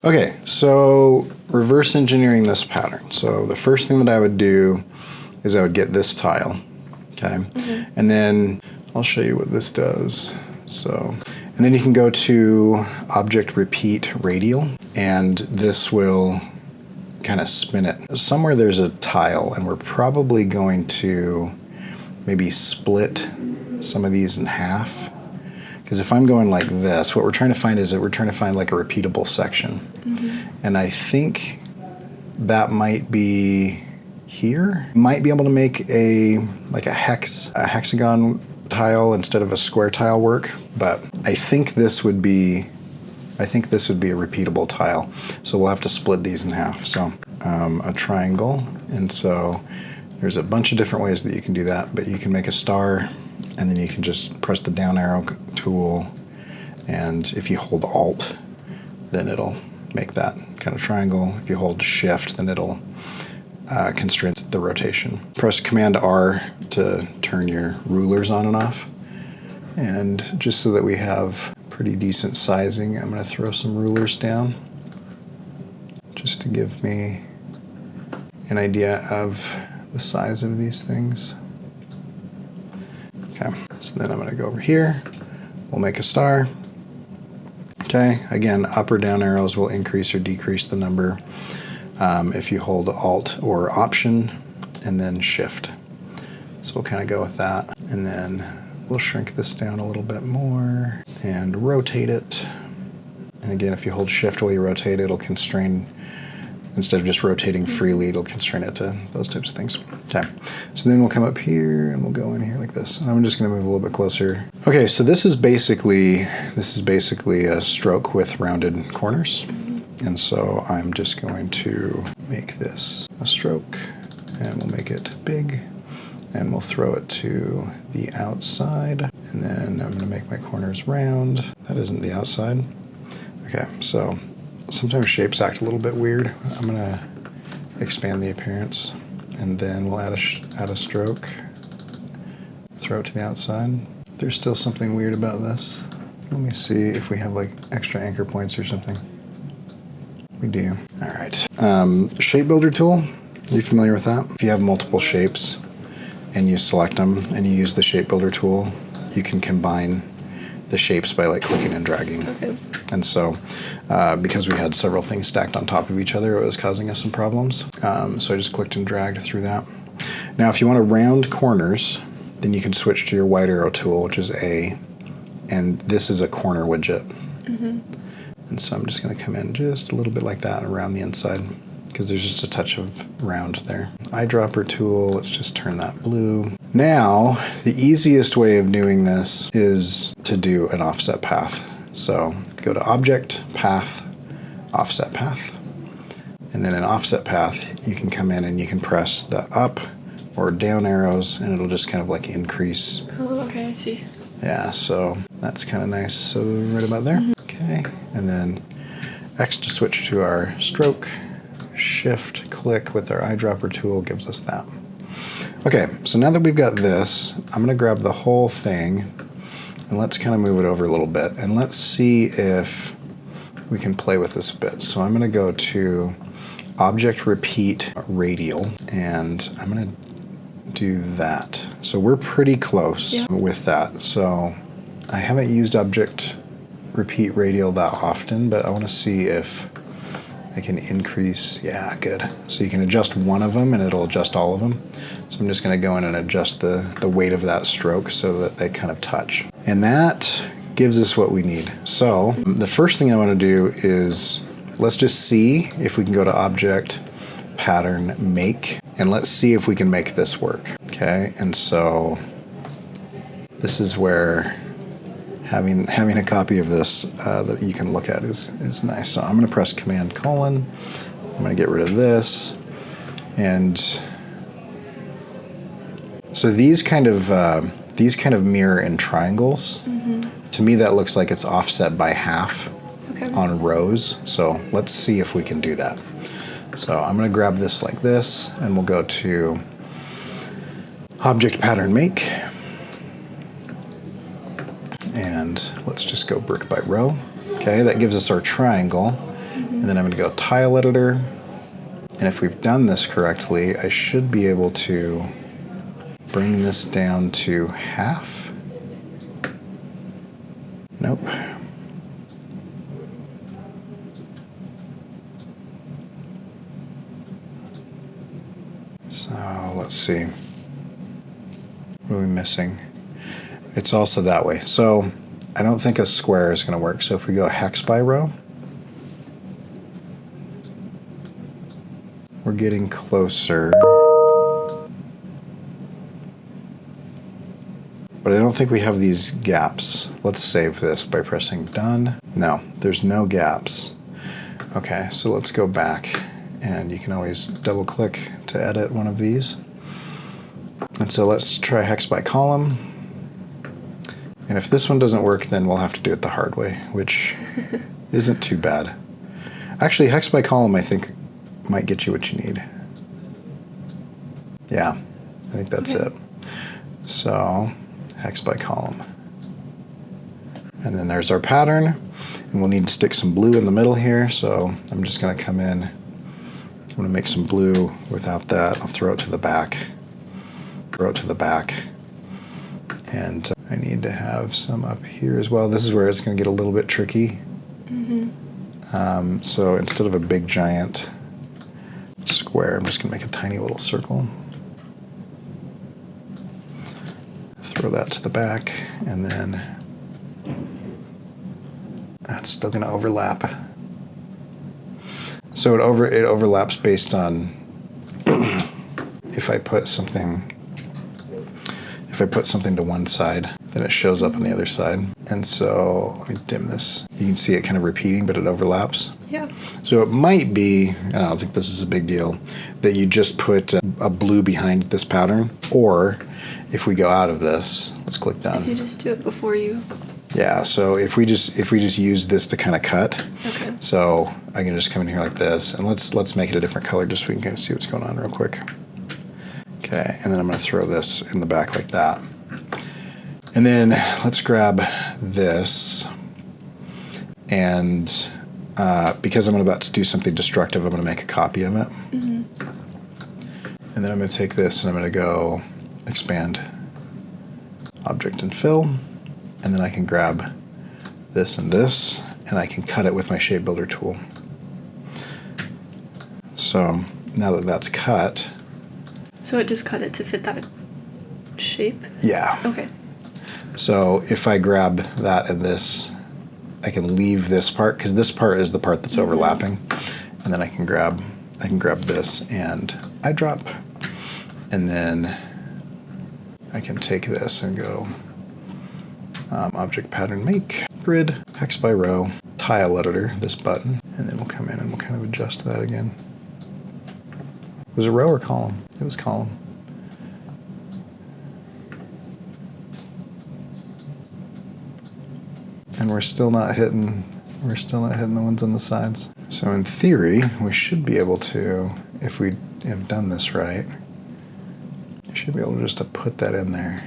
Okay, so reverse engineering this pattern. So the first thing that I would do is I would get this tile, okay? And then I'll show you what this does. So, and then you can go to Object Repeat Radial, and this will kind of spin it. Somewhere there's a tile, and we're probably going to maybe split some of these in half. Because if I'm going like this, what we're trying to find is that we're trying to find like a repeatable section. And I think that might be here. Might be able to make a hexagon tile instead of a square tile work, but I think this would be a repeatable tile. So we'll have to split these in half. So a triangle, and so there's a bunch of different ways that you can do that, but you can make a star, and then you can just press the down arrow tool, and if you hold Alt, then it'll make that kind of triangle. If you hold Shift, then it'll constrain the rotation. Press Command R to turn your rulers on and off. And just so that we have pretty decent sizing, I'm going to throw some rulers down just to give me an idea of the size of these things. Okay, so then I'm going to go over here. We'll make a star. Okay, again, up or down arrows will increase or decrease the number if you hold Alt or Option and then Shift. So we'll kind of go with that, and then we'll shrink this down a little bit more and rotate it. And again, if you hold Shift while you rotate, it'll constrain. Instead of just rotating freely, it'll constrain it to those types of things. Okay, so then we'll come up here and we'll go in here like this. I'm just going to move a little bit closer. Okay, so this is basically a stroke with rounded corners. And so I'm just going to make this a stroke, and we'll make it big, and we'll throw it to the outside. And then I'm going to make my corners round. That isn't the outside. Okay, so sometimes shapes act a little bit weird. I'm going to expand the appearance, and then we'll add a stroke, throw it to the outside. There's still something weird about this. Let me see if we have like extra anchor points or something. We do. All right. Shape Builder tool. Are you familiar with that? If you have multiple shapes and you select them and you use the Shape Builder tool, you can combine the shapes by like clicking and dragging. Okay. And so because we had several things stacked on top of each other, it was causing us some problems. So I just clicked and dragged through that. Now, if you want to round corners, then you can switch to your wide arrow tool, which is A, and this is a corner widget. And so I'm just going to come in just a little bit like that around the inside, because there's just a touch of round there. Eyedropper tool, let's just turn that blue. Now, the easiest way of doing this is to do an offset path. So go to Object, Path, Offset Path. And then in Offset Path, you can come in and you can press the up or down arrows, and it'll just kind of like increase. Oh, okay, I see. Yeah, so that's kind of nice. So right about there. Okay, and then X to switch to our stroke. Shift click with our eyedropper tool gives us that. Okay, so now that we've got this, I'm going to grab the whole thing and let's kind of move it over a little bit, and let's see if we can play with this a bit. So I'm going to go to Object Repeat Radial, and I'm going to do that. So we're pretty close with that. So I haven't used Object Repeat Radial that often, but I want to see if I can increase. Yeah, good. So you can adjust one of them and it'll adjust all of them. So I'm just going to go in and adjust the weight of that stroke so that they kind of touch. And that gives us what we need. So the first thing I want to do is let's just see if we can go to Object, Pattern, Make, and let's see if we can make this work. Okay, and so this is where having a copy of this that you can look at is nice. So I'm going to press Command colon. I'm going to get rid of this, and so these kind of mirror in triangles. To me, that looks like it's offset by half on rows. So let's see if we can do that. So I'm going to grab this like this, and we'll go to Object, Pattern, Make. And let's just go brick by row. Okay, that gives us our triangle. And then I'm going to go tile editor. And if we've done this correctly, I should be able to bring this down to half. Nope. So let's see. What are we missing? It's also that way. So I don't think a square is going to work. So if we go hex by row, we're getting closer. But I don't think we have these gaps. Let's save this by pressing done. No, there's no gaps. Okay, so let's go back, and you can always double click to edit one of these. And so let's try hex by column. And if this one doesn't work, then we'll have to do it the hard way, which isn't too bad. Actually, hex by column, I think, might get you what you need. Yeah, I think that's it. So hex by column. And then there's our pattern. And we'll need to stick some blue in the middle here. So I'm just going to come in. I'm going to make some blue without that. I'll throw it to the back. Throw it to the back. And I need to have some up here as well. This is where it's going to get a little bit tricky. So instead of a big giant square, I'm just going to make a tiny little circle. Throw that to the back, and then that's still going to overlap. So it overlaps based on if I put something to one side, then it shows up on the other side. And so let me dim this. You can see it kind of repeating, but it overlaps. Yeah. So it might be, and I don't think this is a big deal, that you just put a blue behind this pattern, or if we go out of this, let's click done. If you just do it before you. Yeah, so if we just use this to kind of cut. Okay. So I can just come in here like this, and let's make it a different color just so we can kind of see what's going on real quick. Okay, and then I'm going to throw this in the back like that. And then let's grab this, and because I'm about to do something destructive, I'm going to make a copy of it. And then I'm going to take this and I'm going to go expand object and fill, and then I can grab this and this, and I can cut it with my shape builder tool. So now that that's cut. So it just cut it to fit that shape? Yeah. Okay. So if I grab that and this, I can leave this part, because this part is the part that's overlapping, and then I can grab this and I drop, and then I can take this and go object pattern make, grid, hex by row, tile editor, this button, and then we'll come in and we'll kind of adjust that again. Was it row or column? It was column. And we're still not hitting the ones on the sides. So in theory, we should be able to, if we have done this right, we should be able to just put that in there.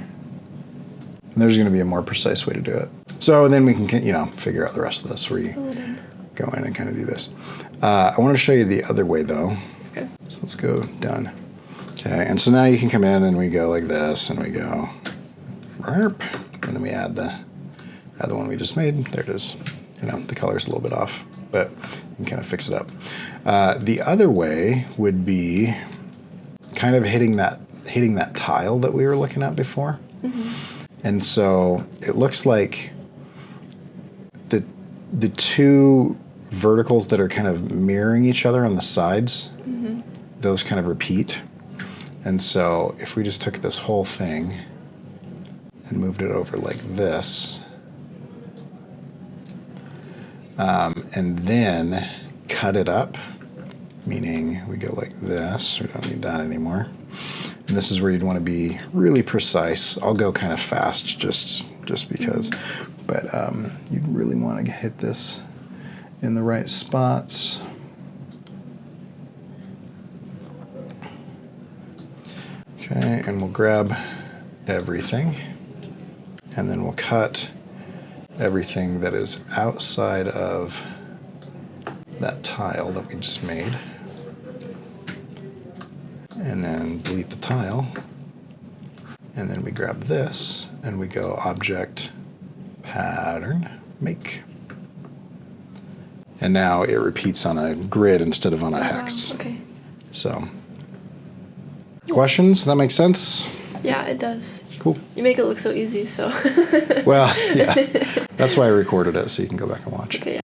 And there's going to be a more precise way to do it. So then we can, figure out the rest of this where you go in and kind of do this. I want to show you the other way though. Okay. So let's go done. Okay, and so now you can come in and we go like this, and we go, and then we add the one we just made. There it is. The color's a little bit off, but you can kind of fix it up. The other way would be kind of hitting that tile that we were looking at before. And so it looks like the two verticals that are kind of mirroring each other on the sides, those kind of repeat. And so if we just took this whole thing and moved it over like this, and then cut it up, meaning we go like this, we don't need that anymore. And this is where you'd want to be really precise. I'll go kind of fast just because, but you'd really want to hit this in the right spots. Okay, and we'll grab everything, and then we'll cut everything that is outside of that tile that we just made. And then delete the tile. And then we grab this and we go Object, Pattern, Make. And now it repeats on a grid instead of on a hex. Okay. So, questions? That makes sense? Yeah, it does. Cool. You make it look so easy, so. Well, yeah. That's why I recorded it, so you can go back and watch. Okay.